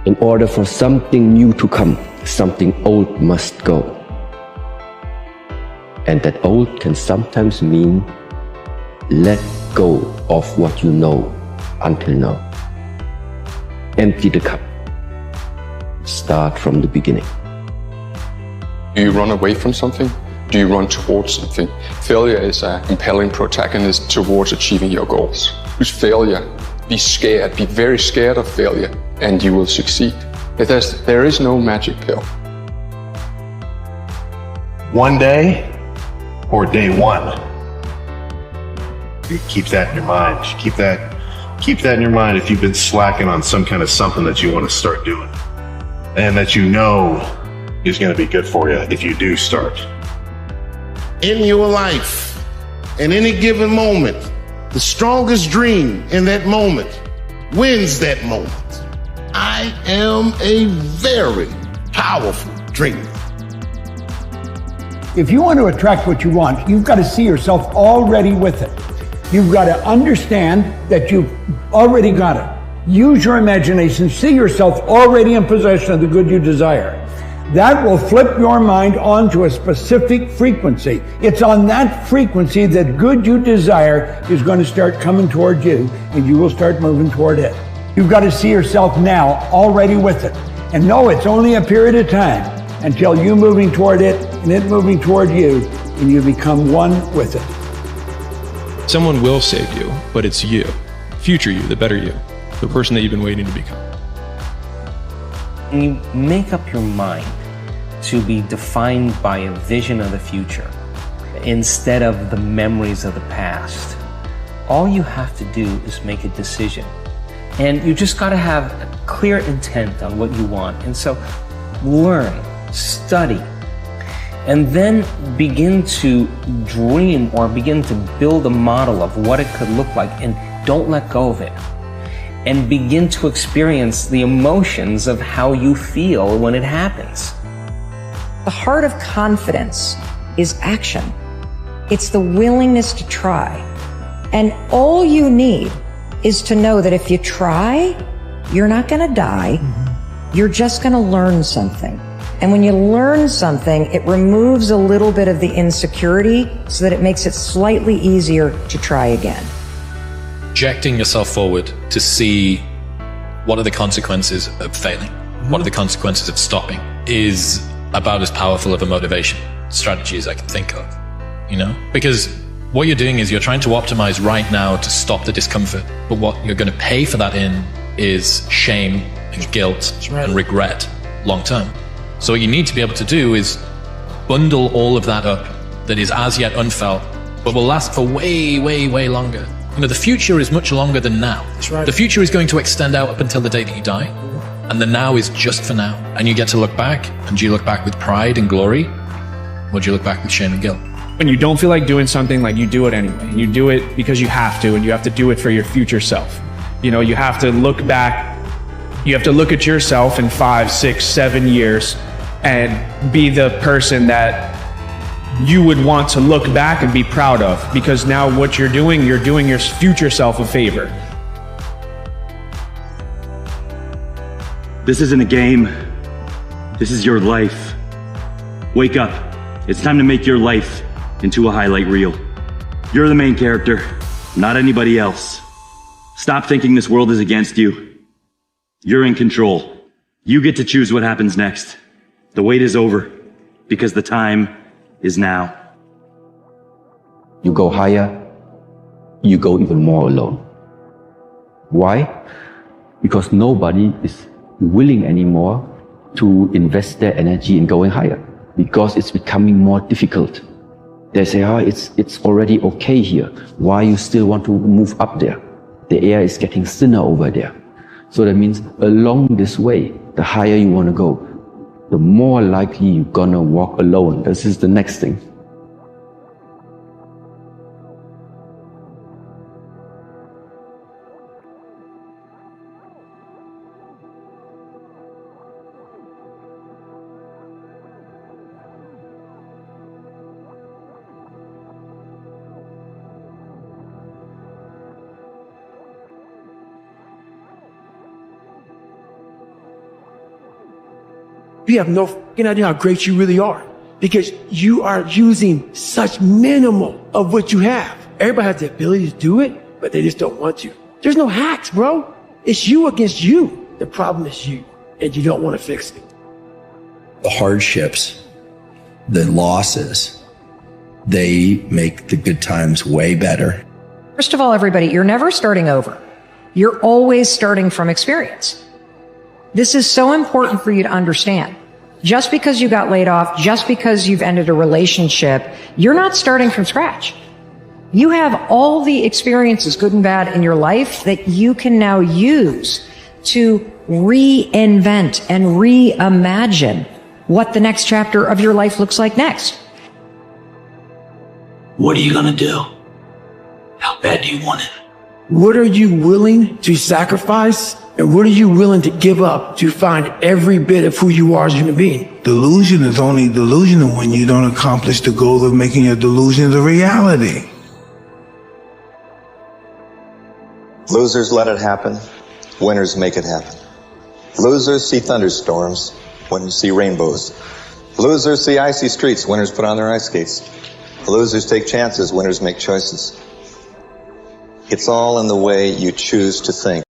In order for something new to come, something old must go. And that old can sometimes mean let go of what you know until now. Empty the cup. Start from the beginning. Do you run away from something? Do you run towards something? Failure is a compelling protagonist towards achieving your goals. Choose failure. Be scared. Be very scared of failure, and you will succeed. There is no magic pill. One day or day one. Keep that in your mind. Keep that in your mind if you've been slacking on some kind of something that you want to start doing, and that you know is going to be good for you if you do start. In your life, in any given moment, the strongest dream in that moment wins that moment. I am a very powerful dreamer. If you want to attract what you want, you've got to see yourself already with it. You've got to understand that you've already got it. Use your imagination, see yourself already in possession of the good you desire. That will flip your mind onto a specific frequency. It's on that frequency that good you desire is going to start coming toward you, and you will start moving toward it. You've got to see yourself now already with it. And know it's only a period of time until you moving toward it and it moving toward you, and you become one with it. Someone will save you, but it's you. Future you, the better you. The person that you've been waiting to become. When you make up your mind to be defined by a vision of the future instead of the memories of the past, all you have to do is make a decision. And you just got to have a clear intent on what you want. And so learn, study, and then begin to dream or begin to build a model of what it could look like, and don't let go of it. And begin to experience the emotions of how you feel when it happens. The heart of confidence is action. It's the willingness to try. And all you need is to know that if you try, you're not going to die. You're just going to learn something. And when you learn something, it removes a little bit of the insecurity so that it makes it slightly easier to try again. Projecting yourself forward to see what are the consequences of failing, what are the consequences of stopping, is about as powerful of a motivation strategy as I can think of, you know? Because what you're doing is you're trying to optimize right now to stop the discomfort, but what you're going to pay for that in is shame and guilt and regret long term. So what you need to be able to do is bundle all of that up that is as yet unfelt, but will last for way, way, way longer. You know, the future is much longer than now. That's right. The future is going to extend out up until the day that you die. And the now is just for now. And you get to look back. And do you look back with pride and glory? Or do you look back with shame and guilt? When you don't feel like doing something, like, you do it anyway. You do it because you have to, and you have to do it for your future self. You know, you have to look back. You have to look at yourself in 5, 6, 7 years and be the person that you would want to look back and be proud of, because now what you're doing your future self a favor. This isn't a game. This is your life. Wake up. It's time to make your life into a highlight reel. You're the main character, not anybody else. Stop thinking this world is against you. You're in control. You get to choose what happens next. The wait is over, because the time is now. You go higher, you go even more alone. Why? Because nobody is willing anymore to invest their energy in going higher, because it's becoming more difficult. They say, it's already okay here. Why you still want to move up there? The air is getting thinner over there. So that means along this way, the higher you want to go, the more likely you're gonna walk alone. This is the next thing. you have no fucking idea how great you really are, because you are using such minimal of what you have. Everybody has the ability to do it, but they just don't want to. There's no hacks, bro. It's you against you. The problem is you, and you don't want to fix it. The hardships, the losses, they make the good times way better. First of all, everybody, you're never starting over. You're always starting from experience. This is so important for you to understand. Just because you got laid off, just because you've ended a relationship, you're not starting from scratch. You have all the experiences, good and bad, in your life that you can now use to reinvent and reimagine what the next chapter of your life looks like next. What are you going to do? How bad do you want it? What are you willing to sacrifice, and what are you willing to give up to find every bit of who you are as a human being? Delusion is only delusional when you don't accomplish the goal of making your delusions a reality. Losers let it happen. Winners make it happen. Losers see thunderstorms. Winners see rainbows. Losers see icy streets. Winners put on their ice skates. Losers take chances. Winners make choices. It's all in the way you choose to think.